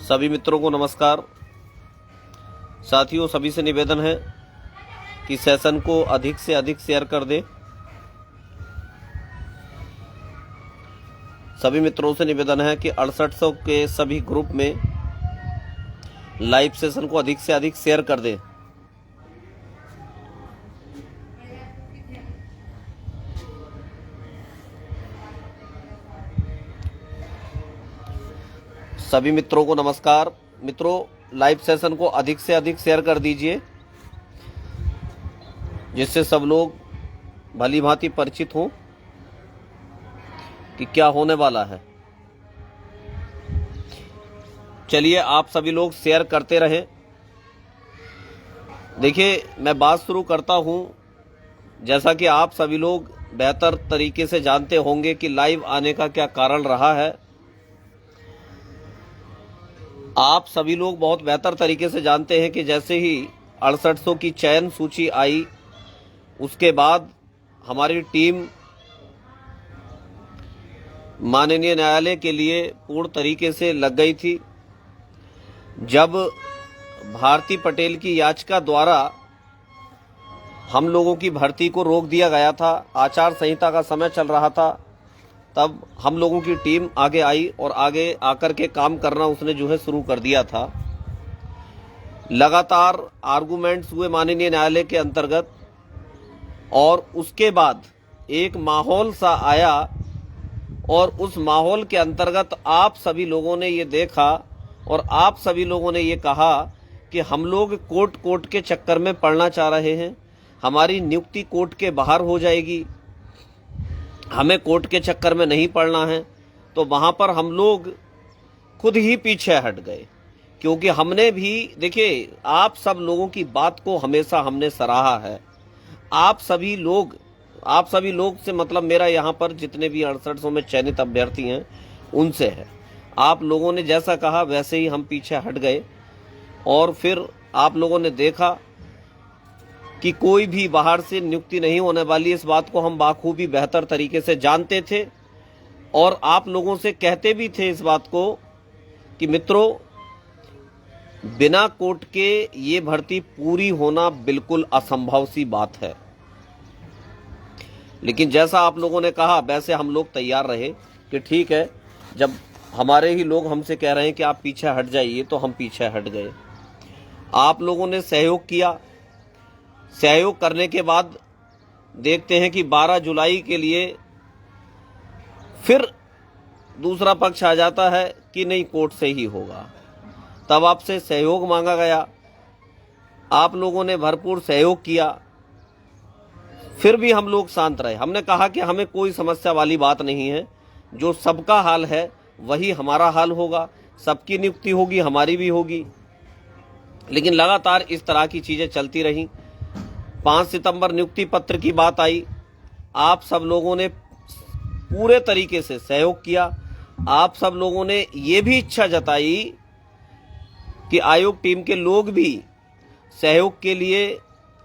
सभी मित्रों को नमस्कार। साथियों, सभी से निवेदन है कि सेशन को अधिक से अधिक शेयर कर दें। सभी मित्रों से निवेदन है कि 6800 के सभी ग्रुप में लाइव सेशन को अधिक से अधिक शेयर कर दें। सभी मित्रों को नमस्कार। मित्रों, लाइव सेशन को अधिक से अधिक शेयर कर दीजिए, जिससे सब लोग भली भांति परिचित हों कि क्या होने वाला है। चलिए, आप सभी लोग शेयर करते रहें। देखिए, मैं बात शुरू करता हूं। जैसा कि आप सभी लोग बेहतर तरीके से जानते होंगे कि लाइव आने का क्या कारण रहा है। आप सभी लोग बहुत बेहतर तरीके से जानते हैं कि जैसे ही 6800 की चयन सूची आई, उसके बाद हमारी टीम माननीय न्यायालय के लिए पूर्ण तरीके से लग गई थी। जब भारती पटेल की याचिका द्वारा हम लोगों की भर्ती को रोक दिया गया था, आचार संहिता का समय चल रहा था, तब हम लोगों की टीम आगे आई और आगे आकर के काम करना उसने जो है शुरू कर दिया था। लगातार आर्गुमेंट्स हुए माननीय न्यायालय के अंतर्गत, और उसके बाद एक माहौल सा आया, और उस माहौल के अंतर्गत आप सभी लोगों ने ये देखा और आप सभी लोगों ने ये कहा कि हम लोग कोर्ट के चक्कर में पड़ना चाह रहे हैं, हमारी नियुक्ति कोर्ट के बाहर हो जाएगी, हमें कोर्ट के चक्कर में नहीं पड़ना है। तो वहां पर हम लोग खुद ही पीछे हट गए, क्योंकि हमने भी, देखिए, आप सब लोगों की बात को हमेशा हमने सराहा है। आप सभी लोग से मतलब मेरा यहाँ पर जितने भी 6800 में चयनित अभ्यर्थी हैं उनसे है। आप लोगों ने जैसा कहा वैसे ही हम पीछे हट गए, और फिर आप लोगों ने देखा कि कोई भी बाहर से नियुक्ति नहीं होने वाली। इस बात को हम बाखूबी बेहतर तरीके से जानते थे, और आप लोगों से कहते भी थे इस बात को कि मित्रों, बिना कोर्ट के ये भर्ती पूरी होना बिल्कुल असंभव सी बात है। लेकिन जैसा आप लोगों ने कहा वैसे हम लोग तैयार रहे कि ठीक है, जब हमारे ही लोग हमसे कह रहे हैं कि आप पीछे हट जाइए, तो हम पीछे हट गए। आप लोगों ने सहयोग किया। सहयोग करने के बाद देखते हैं कि 12 जुलाई के लिए फिर दूसरा पक्ष आ जाता है कि नहीं, कोर्ट से ही होगा। तब आपसे सहयोग मांगा गया, आप लोगों ने भरपूर सहयोग किया। फिर भी हम लोग शांत रहे। हमने कहा कि हमें कोई समस्या वाली बात नहीं है, जो सबका हाल है वही हमारा हाल होगा, सबकी नियुक्ति होगी, हमारी भी होगी। लेकिन लगातार इस तरह की चीजें चलती रहीं। 5 सितंबर नियुक्ति पत्र की बात आई, आप सब लोगों ने पूरे तरीके से सहयोग किया। आप सब लोगों ने ये भी इच्छा जताई कि आयोग टीम के लोग भी सहयोग के लिए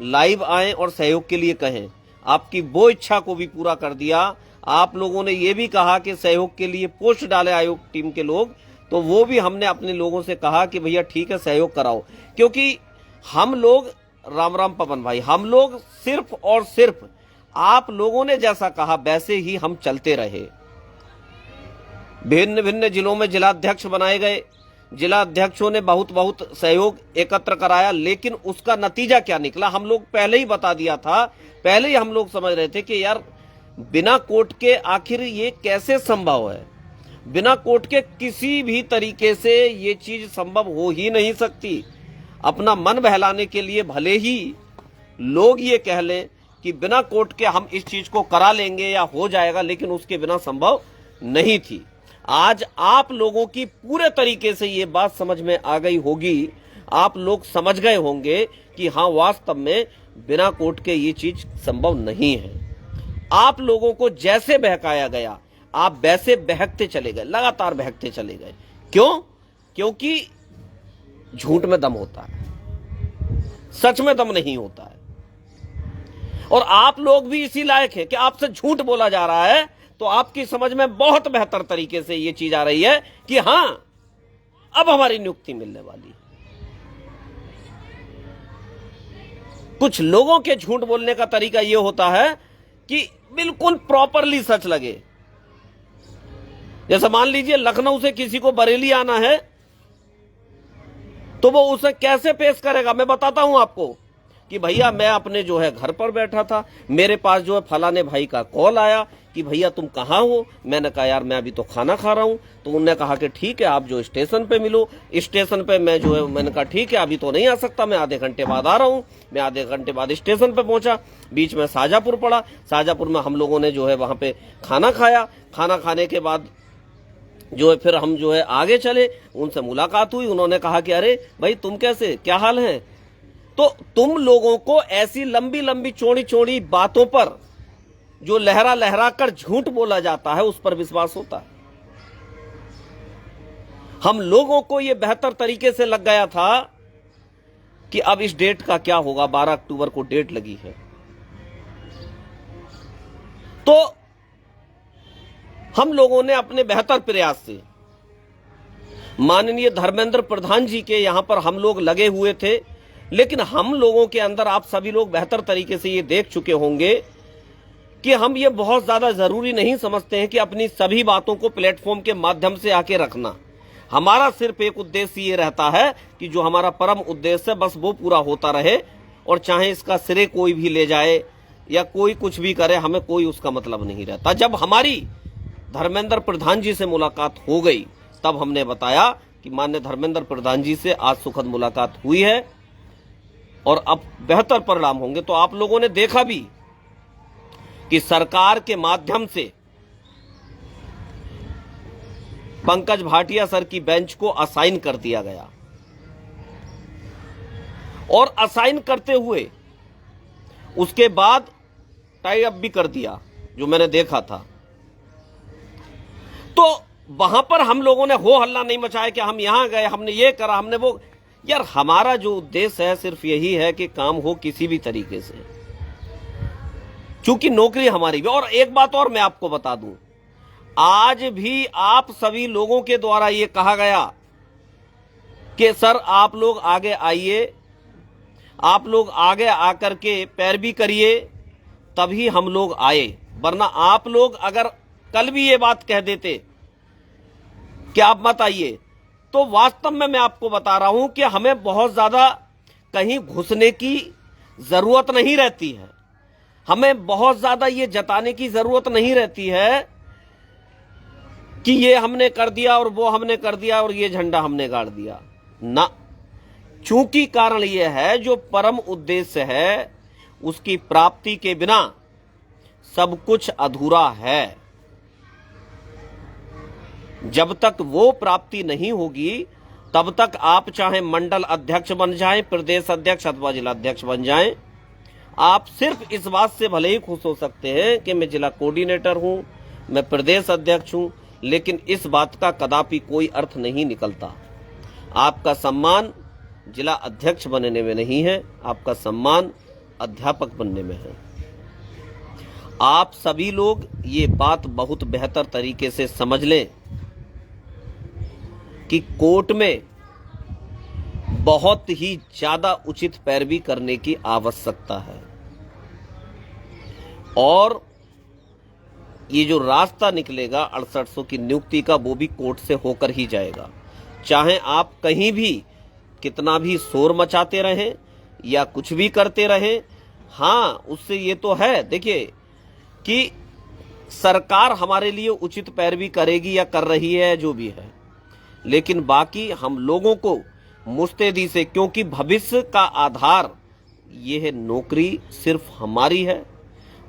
लाइव आएं और सहयोग के लिए कहें। आपकी वो इच्छा को भी पूरा कर दिया। आप लोगों ने ये भी कहा कि सहयोग के लिए पोस्ट डाले आयोग टीम के लोग, तो वो भी हमने अपने लोगों से कहा कि भैया ठीक है, सहयोग कराओ। क्योंकि हम लोग, राम राम पवन भाई, हम लोग सिर्फ और सिर्फ आप लोगों ने जैसा कहा वैसे ही हम चलते रहे। भिन्न भिन्न जिलों में जिलाध्यक्ष बनाए गए, जिलाध्यक्षों ने बहुत सहयोग एकत्र कराया, लेकिन उसका नतीजा क्या निकला हम लोग पहले ही बता दिया था। पहले ही हम लोग समझ रहे थे कि यार, बिना कोर्ट के आखिर ये कैसे संभव है। बिना कोर्ट के किसी भी तरीके से ये चीज संभव हो ही नहीं सकती। अपना मन बहलाने के लिए भले ही लोग ये कह लें कि बिना कोर्ट के हम इस चीज को करा लेंगे या हो जाएगा, लेकिन उसके बिना संभव नहीं थी। आज आप लोगों की पूरे तरीके से ये बात समझ में आ गई होगी। आप लोग समझ गए होंगे कि हाँ, वास्तव में बिना कोर्ट के ये चीज संभव नहीं है। आप लोगों को जैसे बहकाया गया, आप वैसे बहकते चले गए, लगातार बहकते चले गए। क्यों? क्योंकि झूठ में दम होता है, सच में दम नहीं होता है। और आप लोग भी इसी लायक हैं कि आपसे झूठ बोला जा रहा है, तो आपकी समझ में बहुत बेहतर तरीके से ये चीज आ रही है कि हां, अब हमारी नियुक्ति मिलने वाली है। कुछ लोगों के झूठ बोलने का तरीका यह होता है कि बिल्कुल प्रॉपरली सच लगे। जैसे मान लीजिए लखनऊ से किसी को बरेली आना है तो वो उसे कैसे पेश करेगा, मैं बताता हूं आपको कि भैया मैं अपने जो है घर पर बैठा था, मेरे पास जो है फलाने भाई का कॉल आया कि भैया तुम कहाँ हो। मैंने कहा यार मैं अभी तो खाना खा रहा हूं। तो उन्होंने कहा कि ठीक है आप जो स्टेशन पे मिलो। स्टेशन पे मैं जो है मैंने कहा ठीक है अभी तो नहीं आ सकता, मैं आधे घंटे बाद आ रहा हूं। मैं आधे घंटे बाद स्टेशन पे पहुंचा, बीच में शाहजहांपुर पड़ा। शाहजहांपुर में हम लोगों ने जो है वहां पे खाना खाया। खाना खाने के बाद जो है फिर हम जो है आगे चले, उनसे मुलाकात हुई। उन्होंने कहा कि अरे भाई तुम कैसे, क्या हाल है। तो तुम लोगों को ऐसी लंबी लंबी चौड़ी चौड़ी बातों पर जो लहरा लहरा कर झूठ बोला जाता है उस पर विश्वास होता है। हम लोगों को यह बेहतर तरीके से लग गया था कि अब इस डेट का क्या होगा, 12 अक्टूबर को डेट लगी है। तो हम लोगों ने अपने बेहतर प्रयास से माननीय धर्मेंद्र प्रधान जी के यहां पर हम लोग लगे हुए थे, लेकिन हम लोगों के अंदर आप सभी लोग बेहतर तरीके से ये देख चुके होंगे कि हम ये बहुत ज्यादा जरूरी नहीं समझते हैं कि अपनी सभी बातों को प्लेटफॉर्म के माध्यम से आके रखना। हमारा सिर्फ एक उद्देश्य ये रहता है कि जो हमारा परम उद्देश्य है बस वो पूरा होता रहे, और चाहे इसका श्रेय कोई भी ले जाए या कोई कुछ भी करे, हमें कोई उसका मतलब नहीं रहता। जब हमारी धर्मेंद्र प्रधान जी से मुलाकात हो गई तब हमने बताया कि माननीय धर्मेंद्र प्रधान जी से आज सुखद मुलाकात हुई है और अब बेहतर परिणाम होंगे। तो आप लोगों ने देखा भी कि सरकार के माध्यम से पंकज भाटिया सर की बेंच को असाइन कर दिया गया, और असाइन करते हुए उसके बाद टाई अप भी कर दिया, जो मैंने देखा था। तो वहां पर हम लोगों ने हो हल्ला नहीं मचाया कि हम यहां गए, हमने ये करा, हमने वो। यार हमारा जो उद्देश्य है सिर्फ यही है कि काम हो किसी भी तरीके से, चूंकि नौकरी हमारी भी। और एक बात और मैं आपको बता दूं, आज भी आप सभी लोगों के द्वारा ये कहा गया कि सर आप लोग आगे आइए, आप लोग आगे आकर के पैरवी करिए, तभी हम लोग आए। वरना आप लोग अगर कल भी ये बात कह देते कि आप मत आइए, तो वास्तव में मैं आपको बता रहा हूं कि हमें बहुत ज्यादा कहीं घुसने की जरूरत नहीं रहती है। हमें बहुत ज्यादा ये जताने की जरूरत नहीं रहती है कि ये हमने कर दिया और वो हमने कर दिया और ये झंडा हमने गाड़ दिया ना। चूंकि कारण ये है जो परम उद्देश्य है उसकी प्राप्ति के बिना सब कुछ अधूरा है। जब तक वो प्राप्ति नहीं होगी तब तक आप चाहे मंडल अध्यक्ष बन जाएं, प्रदेश अध्यक्ष अथवा जिला अध्यक्ष बन जाएं, आप सिर्फ इस बात से भले ही खुश हो सकते हैं कि मैं जिला कोऑर्डिनेटर हूं, मैं प्रदेश अध्यक्ष हूं, लेकिन इस बात का कदापि कोई अर्थ नहीं निकलता। आपका सम्मान जिला अध्यक्ष बनने में नहीं है, आपका सम्मान अध्यापक बनने में है। आप सभी लोग ये बात बहुत बेहतर तरीके से समझ लें कि कोर्ट में बहुत ही ज्यादा उचित पैरवी करने की आवश्यकता है, और ये जो रास्ता निकलेगा 6800 की नियुक्ति का वो भी कोर्ट से होकर ही जाएगा। चाहे आप कहीं भी कितना भी शोर मचाते रहें या कुछ भी करते रहें, हाँ उससे ये तो है देखिए कि सरकार हमारे लिए उचित पैरवी करेगी या कर रही है जो भी है, लेकिन बाकी हम लोगों को मुस्तैदी से, क्योंकि भविष्य का आधार ये है, नौकरी सिर्फ हमारी है,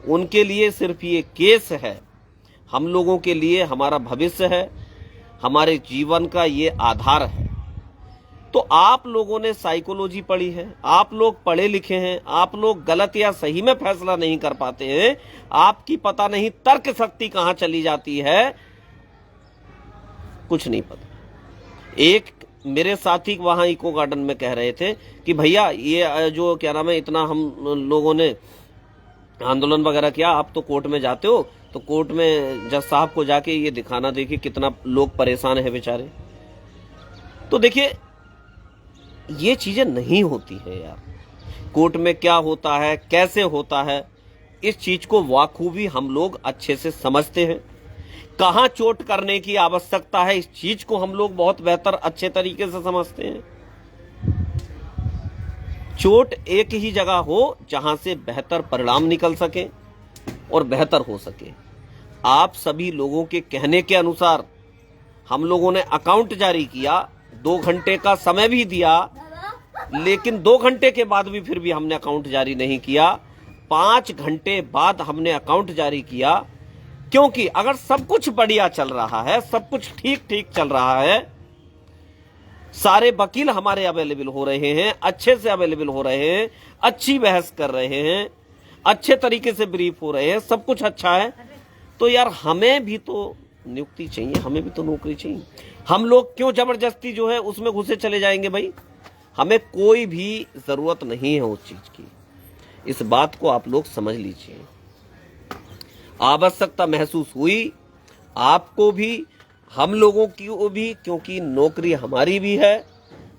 उनके लिए सिर्फ ये केस है, हम लोगों के लिए हमारा भविष्य है, हमारे जीवन का ये आधार है। तो आप लोगों ने साइकोलॉजी पढ़ी है, आप लोग पढ़े लिखे हैं, आप लोग गलत या सही में फैसला नहीं कर पाते हैं, आपकी पता नहीं तर्क शक्ति कहां चली जाती है, कुछ नहीं पता। एक मेरे साथी वहां इको गार्डन में कह रहे थे कि भैया ये जो क्या नाम है, इतना हम लोगों ने आंदोलन वगैरह किया, आप तो कोर्ट में जाते हो, तो कोर्ट में जज साहब को जाके ये दिखाना देखिए कितना लोग परेशान है बेचारे। तो देखिए ये चीजें नहीं होती है यार। कोर्ट में क्या होता है, कैसे होता है, इस चीज को वाखूबी हम लोग अच्छे से समझते हैं। कहां चोट करने की आवश्यकता है, इस चीज को हम लोग बहुत बेहतर अच्छे तरीके से समझते हैं। चोट एक ही जगह हो जहां से बेहतर परिणाम निकल सके और बेहतर हो सके। आप सभी लोगों के कहने के अनुसार हम लोगों ने अकाउंट जारी किया, 2 घंटे का समय भी दिया, लेकिन 2 घंटे के बाद भी फिर भी हमने अकाउंट जारी नहीं किया। 5 घंटे बाद हमने अकाउंट जारी किया, क्योंकि अगर सब कुछ बढ़िया चल रहा है, सब कुछ ठीक ठीक चल रहा है, सारे वकील हमारे अवेलेबल हो रहे हैं, अच्छे से अवेलेबल हो रहे हैं, अच्छी बहस कर रहे हैं, अच्छे तरीके से ब्रीफ हो रहे हैं, सब कुछ अच्छा है, तो यार हमें भी तो नियुक्ति चाहिए, हमें भी तो नौकरी चाहिए। हम लोग क्यों जबरदस्ती जो है उसमें घुसे चले जाएंगे भाई? हमें कोई भी जरूरत नहीं है उस चीज की। इस बात को आप लोग समझ लीजिए। आवश्यकता महसूस हुई आपको भी, हम लोगों की भी, क्योंकि नौकरी हमारी भी है,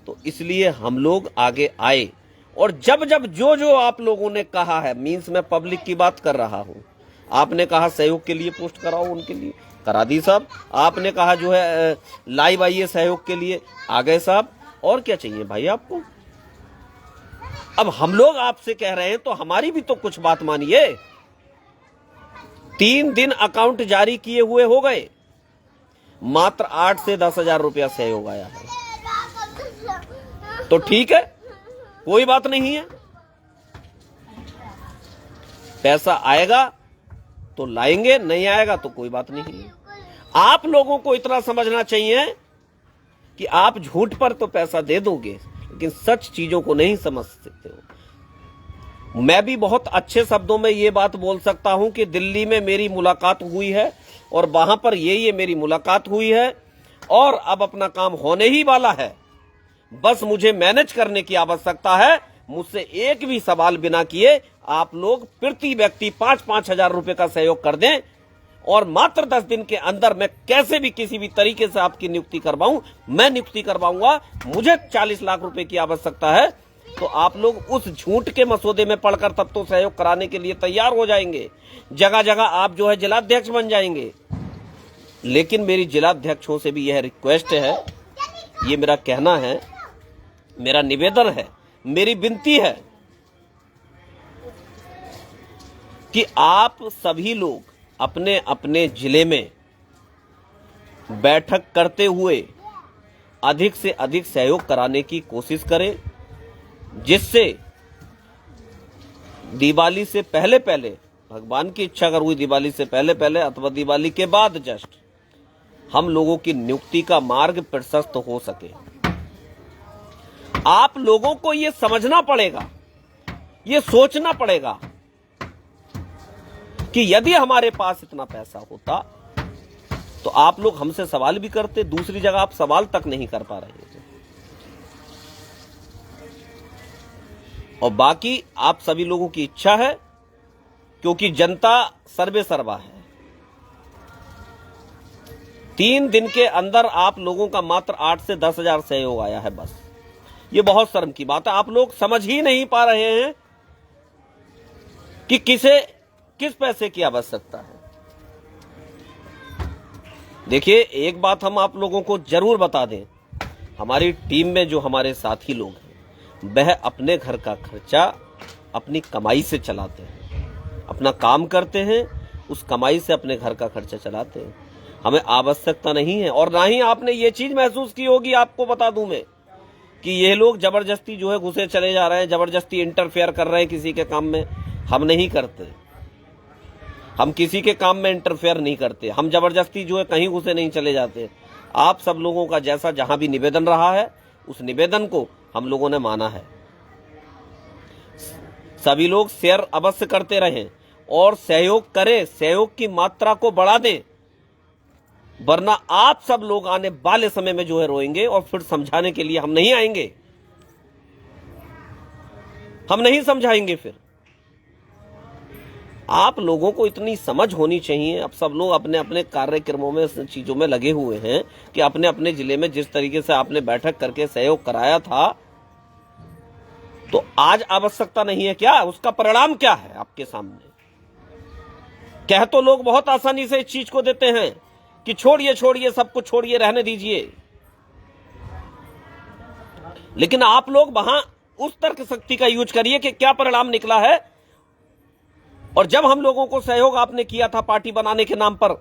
तो इसलिए हम लोग आगे आए। और जब जब जो जो आप लोगों ने कहा है, मीन्स मैं पब्लिक की बात कर रहा हूं, आपने कहा सहयोग के लिए पोस्ट कराओ, उनके लिए करा दी साहब। आपने कहा जो है लाइव आइए सहयोग के लिए, आ गए साहब। और क्या चाहिए भाई आपको? अब हम लोग आपसे कह रहे हैं तो हमारी भी तो कुछ बात मानिए। 3 दिन अकाउंट जारी किए हुए हो गए, मात्र 8 से 10,000 रुपया सहयोग आया है, तो ठीक है, कोई बात नहीं है। पैसा आएगा तो लाएंगे, नहीं आएगा तो कोई बात नहीं है। आप लोगों को इतना समझना चाहिए कि आप झूठ पर तो पैसा दे दोगे, लेकिन सच चीजों को नहीं समझ सकते हो। मैं भी बहुत अच्छे शब्दों में ये बात बोल सकता हूं कि दिल्ली में मेरी मुलाकात हुई है और वहां पर ये मेरी मुलाकात हुई है और अब अपना काम होने ही वाला है। बस मुझे मैनेज करने की आवश्यकता है। मुझसे एक भी सवाल बिना किए आप लोग प्रति व्यक्ति 5-5 हजार रुपए का सहयोग कर दें और मात्र 10 दिन के अंदर मैं कैसे भी किसी भी तरीके से आपकी नियुक्ति करवाऊं, मैं नियुक्ति करवाऊंगा। मुझे 40 लाख रुपए की आवश्यकता है, तो आप लोग उस झूठ के मसौदे में पढ़कर तब तो सहयोग कराने के लिए तैयार हो जाएंगे। जगह जगह आप जो है जिलाध्यक्ष बन जाएंगे। लेकिन मेरी जिलाध्यक्षों से भी यह रिक्वेस्ट है, ये मेरा कहना है, मेरा निवेदन है, मेरी विनती है कि आप सभी लोग अपने अपने जिले में बैठक करते हुए अधिक से अधिक सहयोग कराने की कोशिश करें, जिससे दिवाली से पहले पहले, भगवान की इच्छा अगर हुई दिवाली से पहले पहले अथवा दिवाली के बाद जस्ट, हम लोगों की नियुक्ति का मार्ग प्रशस्त हो सके। आप लोगों को यह समझना पड़ेगा, यह सोचना पड़ेगा कि यदि हमारे पास इतना पैसा होता तो आप लोग हमसे सवाल भी करते, दूसरी जगह आप सवाल तक नहीं कर पा रहे थे। और बाकी आप सभी लोगों की इच्छा है, क्योंकि जनता सर्वे सर्वा है। 3 दिन के अंदर आप लोगों का मात्र 8 से 10 हजार सहयोग आया है। बस ये बहुत शर्म की बात है। आप लोग समझ ही नहीं पा रहे हैं कि किस पैसे की आवश्यकता है। देखिए, एक बात हम आप लोगों को जरूर बता दें, हमारी टीम में जो हमारे साथी लोग हैं, वह अपने घर का खर्चा अपनी कमाई से चलाते हैं, अपना काम करते हैं, उस कमाई से अपने घर का खर्चा चलाते हैं। हमें आवश्यकता नहीं है। और ना ही आपने ये चीज महसूस की होगी, आपको बता दूं मैं, कि ये लोग जबरदस्ती जो है घुसे चले जा रहे हैं, जबरदस्ती इंटरफेयर कर रहे हैं किसी के काम में। हम नहीं करते, हम किसी के काम में इंटरफेयर नहीं करते, हम जबरदस्ती जो है कहीं घुसे नहीं चले जाते। आप सब लोगों का जैसा जहां भी निवेदन रहा है, उस निवेदन को हम लोगों ने माना है। सभी लोग शेयर अवश्य करते रहें और सहयोग करें, सहयोग की मात्रा को बढ़ा दें, वरना आप सब लोग आने वाले समय में जो है रोएंगे और फिर समझाने के लिए हम नहीं आएंगे, हम नहीं समझाएंगे। फिर आप लोगों को इतनी समझ होनी चाहिए। अब सब लोग अपने अपने कार्यक्रमों में चीजों में लगे हुए हैं कि अपने अपने जिले में जिस तरीके से आपने बैठक करके सहयोग कराया था, तो आज आवश्यकता नहीं है क्या? उसका परिणाम क्या है आपके सामने? कह तो लोग बहुत आसानी से इस चीज को देते हैं कि छोड़िए छोड़िए, सब कुछ छोड़िए, रहने दीजिए, लेकिन आप लोग वहां उस तर्क शक्ति का यूज करिए कि क्या परिणाम निकला है। और जब हम लोगों को सहयोग आपने किया था पार्टी बनाने के नाम पर,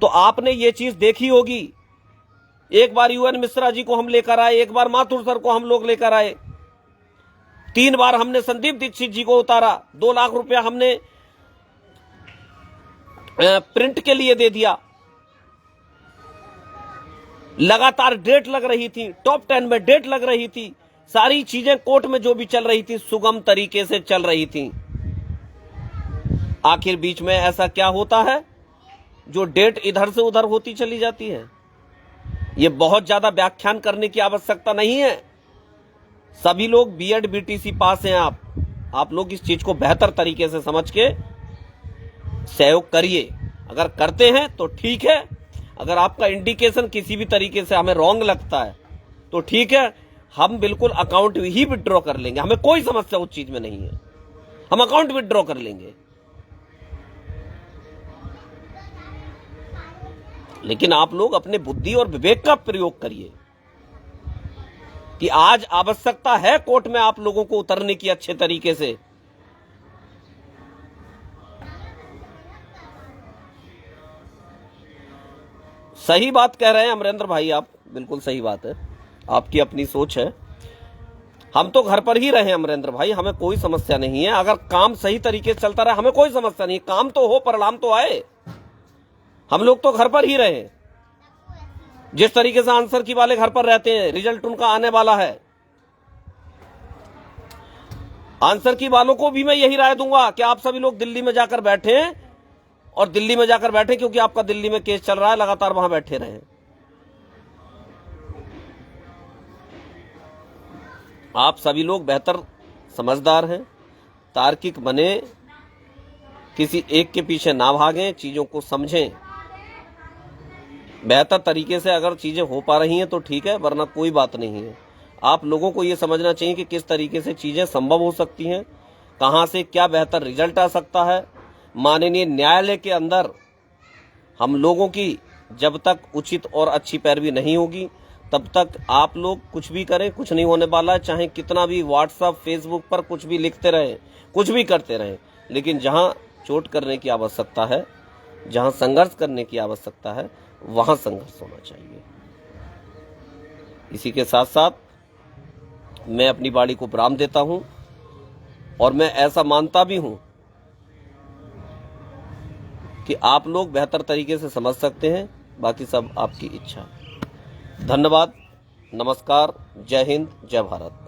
तो आपने ये चीज देखी होगी। एक बार यूएन मिश्रा जी को हम लेकर आए, एक बार माथुर सर को हम लोग लेकर आए, 3 बार हमने संदीप दीक्षित जी को उतारा, 2 लाख रुपया हमने प्रिंट के लिए दे दिया। लगातार डेट लग रही थी, टॉप 10 में डेट लग रही थी, सारी चीजें कोर्ट में जो भी चल रही थी सुगम तरीके से चल रही थी। आखिर बीच में ऐसा क्या होता है जो डेट इधर से उधर होती चली जाती है? ये बहुत ज्यादा व्याख्यान करने की आवश्यकता नहीं है। सभी लोग बीएड बीटीसी पास हैं। आप लोग इस चीज को बेहतर तरीके से समझ के सहयोग करिए। अगर करते हैं तो ठीक है, अगर आपका इंडिकेशन किसी भी तरीके से हमें रॉन्ग लगता है तो ठीक है, हम बिल्कुल अकाउंट ही विड्रॉ कर लेंगे, हमें कोई समस्या उस चीज में नहीं है, हम अकाउंट विड्रॉ कर लेंगे। लेकिन आप लोग अपने बुद्धि और विवेक का प्रयोग करिए कि आज आवश्यकता है कोर्ट में आप लोगों को उतरने की अच्छे तरीके से। सही बात कह रहे हैं अमरेंद्र भाई, आप बिल्कुल सही बात है, आपकी अपनी सोच है। हम तो घर पर ही रहे अमरेंद्र भाई, हमें कोई समस्या नहीं है। अगर काम सही तरीके से चलता रहा हमें कोई समस्या नहीं, काम तो हो, परिणाम तो आए। हम लोग तो घर पर ही रहे। जिस तरीके से आंसर की वाले घर पर रहते हैं, रिजल्ट उनका आने वाला है। आंसर की वालों को भी मैं यही राय दूंगा कि आप सभी लोग दिल्ली में जाकर बैठे, और दिल्ली में जाकर बैठे क्योंकि आपका दिल्ली में केस चल रहा है, लगातार वहां बैठे रहे। आप सभी लोग बेहतर समझदार हैं, तार्किक बने, किसी एक के पीछे ना भागें, चीजों को समझें। बेहतर तरीके से अगर चीजें हो पा रही हैं तो ठीक है, वरना कोई बात नहीं है। आप लोगों को यह समझना चाहिए कि किस तरीके से चीजें संभव हो सकती हैं, कहां से क्या बेहतर रिजल्ट आ सकता है। माननीय न्यायालय के अंदर हम लोगों की जब तक उचित और अच्छी पैरवी नहीं होगी तब तक आप लोग कुछ भी करें, कुछ नहीं होने वाला है। चाहे कितना भी व्हाट्सएप फेसबुक पर कुछ भी लिखते रहे, कुछ भी करते रहे, लेकिन जहां चोट करने की आवश्यकता है, जहां संघर्ष करने की आवश्यकता है, वहां संघर्ष होना चाहिए। इसी के साथ साथ मैं अपनी बाड़ी को विराम देता हूं, और मैं ऐसा मानता भी हूं कि आप लोग बेहतर तरीके से समझ सकते हैं, बाकी सब आपकी इच्छा। धन्यवाद, नमस्कार, जय हिंद, जय भारत।